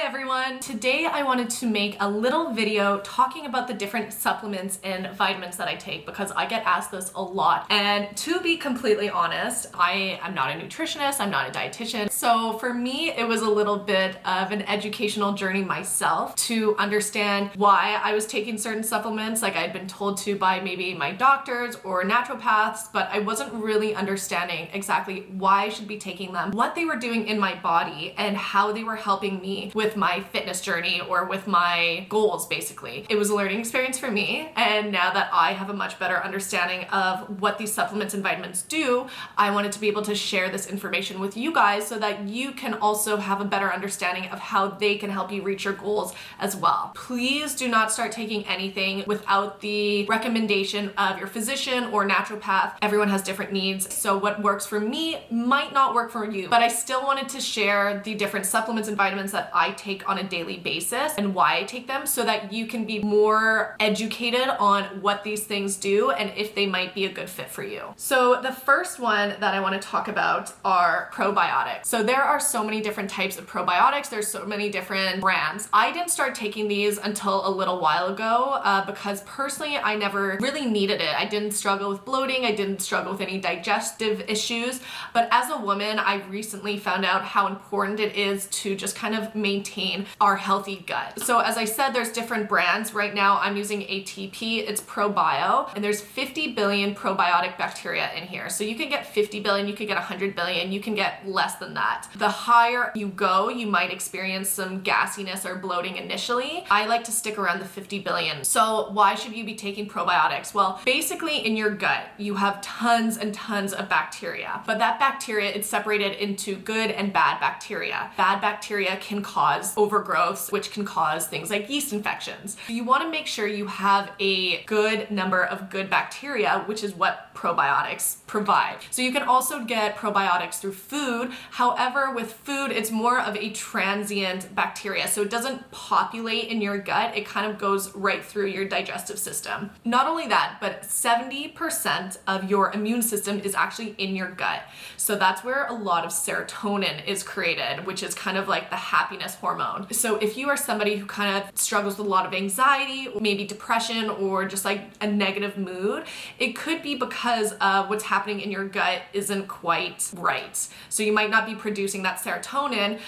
everyone! Today I wanted to make a little video talking about the different supplements and vitamins that I take because I get asked this a lot. And to be completely honest, I am not a nutritionist, I'm not a dietitian. So for me, it was a little bit of an educational journey myself to understand why I was taking certain supplements like I'd been told to by maybe my doctors or naturopaths, but I wasn't really understanding exactly why I should be taking them, what they were doing in my body, and how they were helping me with my fitness journey or with my goals, basically. It was a learning experience for me, and now that I have a much better understanding of what these supplements and vitamins do, I wanted to be able to share this information with you guys so that you can also have a better understanding of how they can help you reach your goals as well. Please do not start taking anything without the recommendation of your physician or naturopath. Everyone has different needs, so what works for me might not work for you, but I still wanted to share the different supplements and vitamins that I take on a daily basis and why I take them so that you can be more educated on what these things do and if they might be a good fit for you. So the first one that I want to talk about are probiotics. So there are so many different types of probiotics. There's so many different brands. I didn't start taking these until a little while ago because personally I never really needed it. I didn't struggle with bloating. I didn't struggle with any digestive issues. But as a woman, I recently found out how important it is to just kind of maintain our healthy gut. So as I said, there's different brands. Right now I'm using ATP, it's ProBio, and there's 50 billion probiotic bacteria in here. So you can get 50 billion, you could get 100 billion, you can get less than that. The higher you go, you might experience some gassiness or bloating initially. I like to stick around the 50 billion. So why should you be taking probiotics? Well, basically in your gut, you have tons and tons of bacteria, but that bacteria is separated into good and bad bacteria. Bad bacteria can cause overgrowth, which can cause things like yeast infections. You want to make sure you have a good number of good bacteria, which is what probiotics provide. So you can also get probiotics through food. However, with food, it's more of a transient bacteria. So it doesn't populate in your gut. It kind of goes right through your digestive system. Not only that, but 70% of your immune system is actually in your gut. So that's where a lot of serotonin is created, which is kind of like the happiness hormone. So if you are somebody who kind of struggles with a lot of anxiety, maybe depression, or just like a negative mood, it could be because what's happening in your gut isn't quite right. So you might not be producing that serotonin,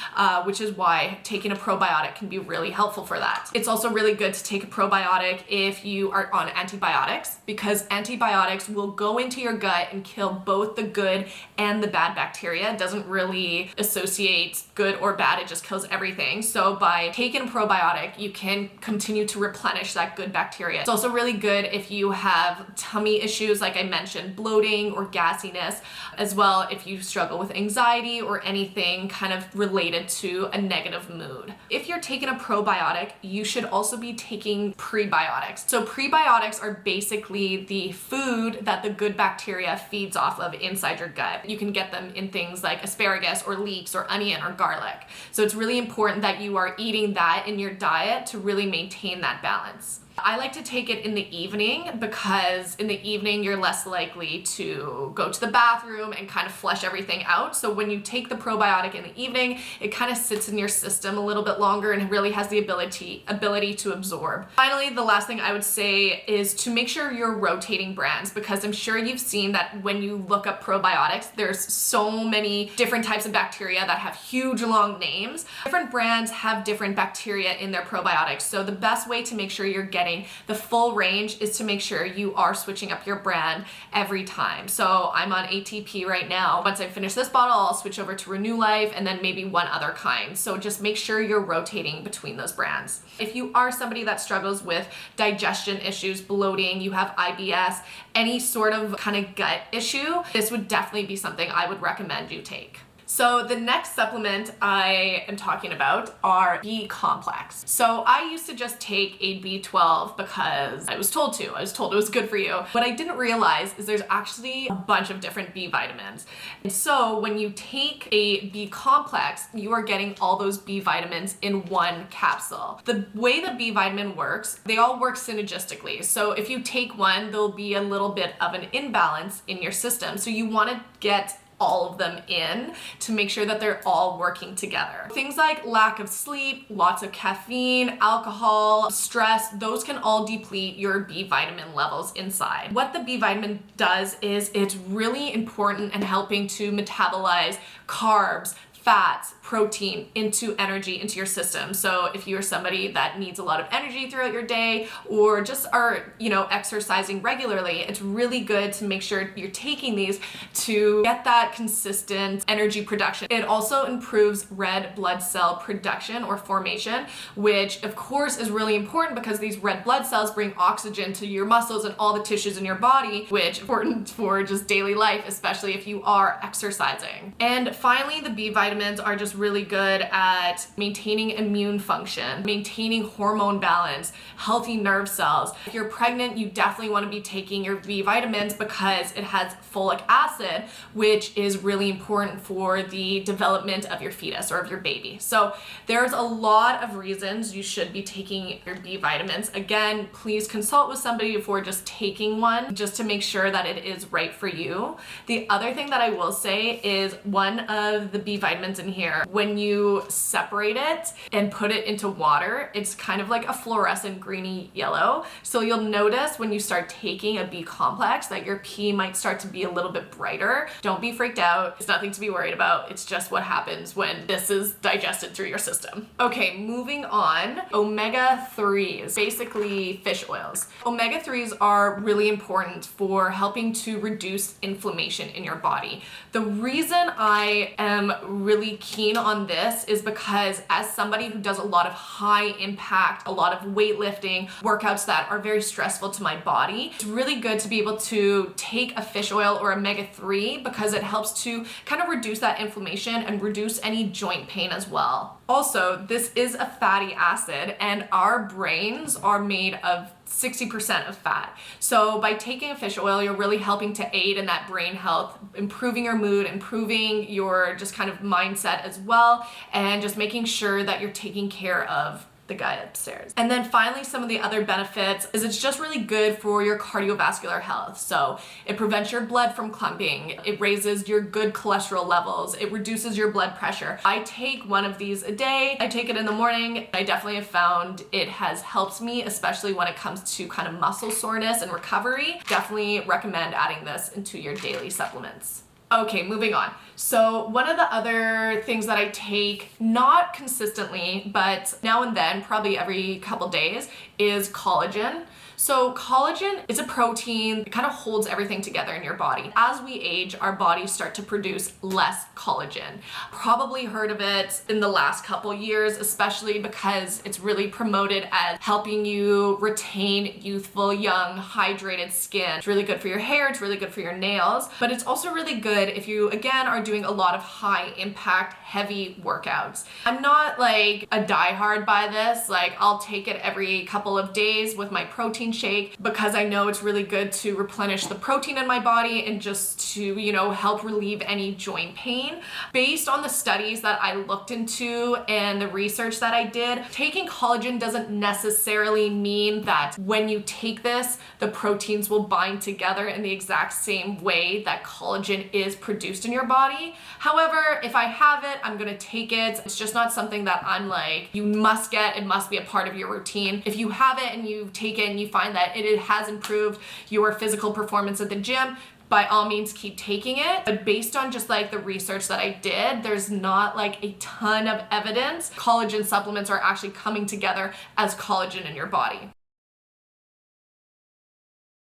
which is why taking a probiotic can be really helpful for that. It's also really good to take a probiotic if you are on antibiotics, because antibiotics will go into your gut and kill both the good and the bad bacteria. It doesn't really associate good or bad, it just kills everything. So by taking a probiotic, you can continue to replenish that good bacteria. It's also really good if you have tummy issues, like I mentioned, bloating or gassiness, as well if you struggle with anxiety or anything kind of related to a negative mood. If you're taking a probiotic, you should also be taking prebiotics. So prebiotics are basically the food that the good bacteria feeds off of inside your gut. You can get them in things like asparagus or leeks or onion or garlic. So it's really important that you are eating that in your diet to really maintain that balance. I like to take it in the evening because in the evening you're less likely to go to the bathroom and kind of flush everything out. So when you take the probiotic in the evening, it kind of sits in your system a little bit longer and really has the ability to absorb. Finally, the last thing I would say is to make sure you're rotating brands, because I'm sure you've seen that when you look up probiotics, there's so many different types of bacteria that have huge long names. Different brands have different bacteria in their probiotics. So the best way to make sure you're getting the full range is to make sure you are switching up your brand every time. So I'm on ATP right now. Once I finish this bottle, I'll switch over to Renew Life and then maybe one other kind. So just make sure you're rotating between those brands. If you are somebody that struggles with digestion issues, bloating, you have IBS, any sort of kind of gut issue, this would definitely be something I would recommend you take. So the next supplement I am talking about are B complex. So I used to just take a B12 because I was told to. I was told it was good for you. What I didn't realize is there's actually a bunch of different B vitamins. And so when you take a B complex, you are getting all those B vitamins in one capsule. The way the B vitamin works, they all work synergistically. So if you take one, there'll be a little bit of an imbalance in your system. So you want to get all of them in to make sure that they're all working together. Things like lack of sleep, lots of caffeine, alcohol, stress, those can all deplete your B vitamin levels inside. What the B vitamin does is it's really important in helping to metabolize carbs, fats, protein into energy into your system. So if you're somebody that needs a lot of energy throughout your day or just are, exercising regularly, it's really good to make sure you're taking these to get that consistent energy production. It also improves red blood cell production or formation, which of course is really important because these red blood cells bring oxygen to your muscles and all the tissues in your body, which is important for just daily life, especially if you are exercising. And finally, the B vitamins are just really good at maintaining immune function, maintaining hormone balance, healthy nerve cells. If you're pregnant, you definitely want to be taking your B vitamins because it has folic acid, which is really important for the development of your fetus or of your baby. So there's a lot of reasons you should be taking your B vitamins. Again, please consult with somebody before just taking one, just to make sure that it is right for you. The other thing that I will say is one of the B vitamins in here, when you separate it and put it into water, it's kind of like a fluorescent greeny yellow. So you'll notice when you start taking a B complex that your pee might start to be a little bit brighter. Don't be freaked out. It's nothing to be worried about. It's just what happens when this is digested through your system. Okay, moving on. Omega-3s, basically fish oils. Omega-3s are really important for helping to reduce inflammation in your body. The reason I am really keen on this is because as somebody who does a lot of high impact, a lot of weightlifting, workouts that are very stressful to my body, it's really good to be able to take a fish oil or omega-3 because it helps to kind of reduce that inflammation and reduce any joint pain as well. Also, this is a fatty acid and our brains are made of 60% of fat. So by taking a fish oil, you're really helping to aid in that brain health, improving your mood, improving your just kind of mindset as well, and just making sure that you're taking care of the guy upstairs. And then finally, some of the other benefits is it's just really good for your cardiovascular health. So it prevents your blood from clumping. It raises your good cholesterol levels. It reduces your blood pressure. I take one of these a day. I take it in the morning. I definitely have found it has helped me, especially when it comes to kind of muscle soreness and recovery. Definitely recommend adding this into your daily supplements. Okay, moving on. So one of the other things that I take, not consistently, but now and then, probably every couple days, is collagen. So collagen is a protein that kind of holds everything together in your body. As we age, our bodies start to produce less collagen. Probably heard of it in the last couple years, especially because it's really promoted as helping you retain youthful, young, hydrated skin. It's really good for your hair, it's really good for your nails, but it's also really good if you, again, are doing a lot of high impact, heavy workouts. I'm not like a diehard by this, like I'll take it every couple of days with my protein shake because I know it's really good to replenish the protein in my body and just to, help relieve any joint pain. Based on the studies that I looked into and the research that I did, taking collagen doesn't necessarily mean that when you take this, the proteins will bind together in the exact same way that collagen is produced in your body. However, if I have it, I'm gonna take it. It's just not something that I'm like, you must get, it must be a part of your routine. If you have it and you take it and you find that it has improved your physical performance at the gym, by all means keep taking it. But based on just like the research that I did, there's not like a ton of evidence collagen supplements are actually coming together as collagen in your body.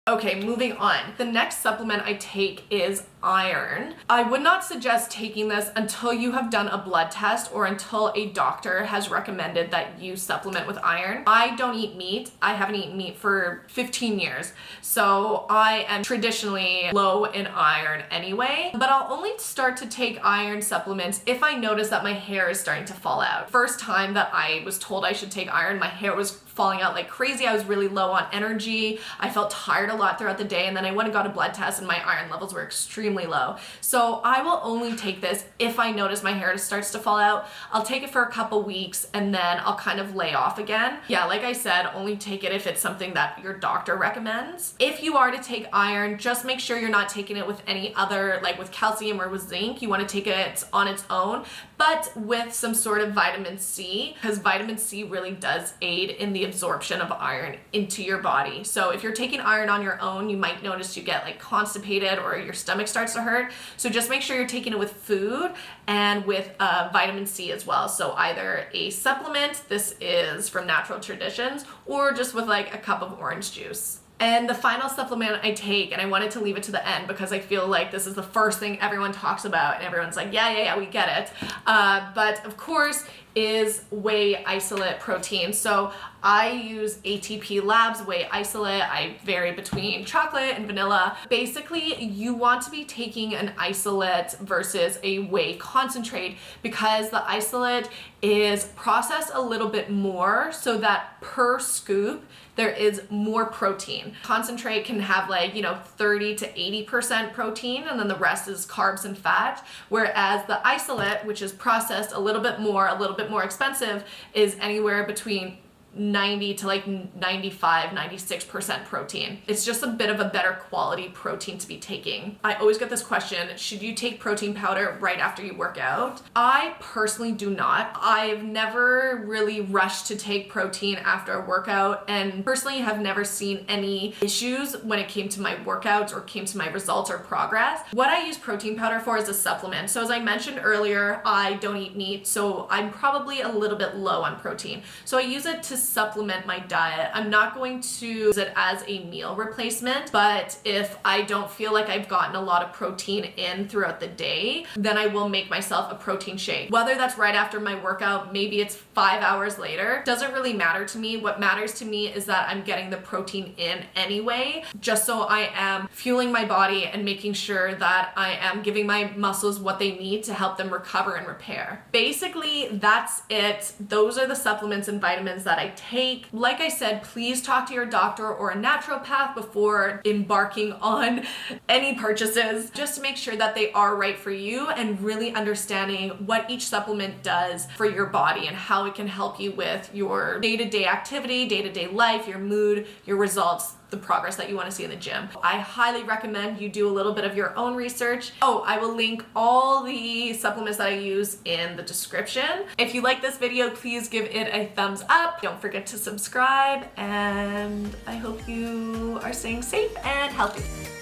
Okay, moving on. The next supplement I take is iron. I would not suggest taking this until you have done a blood test or until a doctor has recommended that you supplement with iron. I don't eat meat. I haven't eaten meat for 15 years. So I am traditionally low in iron anyway, but I'll only start to take iron supplements if I notice that my hair is starting to fall out. First time that I was told I should take iron, my hair was falling out like crazy. I was really low on energy. I felt tired a lot throughout the day, and then I went and got a blood test and my iron levels were extremely low. So I will only take this if I notice my hair starts to fall out. I'll take it for a couple weeks and then I'll kind of lay off again. Yeah, like I said, only take it if it's something that your doctor recommends. If you are to take iron, just make sure you're not taking it with any other, like with calcium or with zinc. You want to take it on its own, but with some sort of vitamin C, because vitamin C really does aid in the absorption of iron into your body. So if you're taking iron on your own, you might notice you get like constipated or your stomach starts to hurt. So just make sure you're taking it with food and with vitamin C as well. So either a supplement, this is from Natural Traditions, or just with like a cup of orange juice. And the final supplement I take, and I wanted to leave it to the end because I feel like this is the first thing everyone talks about and everyone's like, yeah, we get it. But of course, is whey isolate protein. So I use ATP Labs whey isolate. I vary between chocolate and vanilla. Basically, you want to be taking an isolate versus a whey concentrate because the isolate is processed a little bit more so that per scoop, there is more protein. Concentrate can have like, 30 to 80% protein, and then the rest is carbs and fat. Whereas the isolate, which is processed a little bit more expensive, is anywhere between 90 to like 95, 96% protein. It's just a bit of a better quality protein to be taking. I always get this question, should you take protein powder right after you work out? I personally do not. I've never really rushed to take protein after a workout, and personally have never seen any issues when it came to my workouts or came to my results or progress. What I use protein powder for is a supplement. So as I mentioned earlier, I don't eat meat, so I'm probably a little bit low on protein. So I use it to supplement my diet. I'm not going to use it as a meal replacement, but if I don't feel like I've gotten a lot of protein in throughout the day, then I will make myself a protein shake. Whether that's right after my workout, maybe it's 5 hours later, doesn't really matter to me. What matters to me is that I'm getting the protein in anyway, just so I am fueling my body and making sure that I am giving my muscles what they need to help them recover and repair. Basically, that's it. Those are the supplements and vitamins that I take. Like I said, please talk to your doctor or a naturopath before embarking on any purchases, just to make sure that they are right for you and really understanding what each supplement does for your body and how it can help you with your day-to-day activity, day-to-day life, your mood, your results, the progress that you want to see in the gym. I highly recommend you do a little bit of your own research. Oh, I will link all the supplements that I use in the description. If you like this video, please give it a thumbs up. Don't forget to subscribe, and I hope you are staying safe and healthy.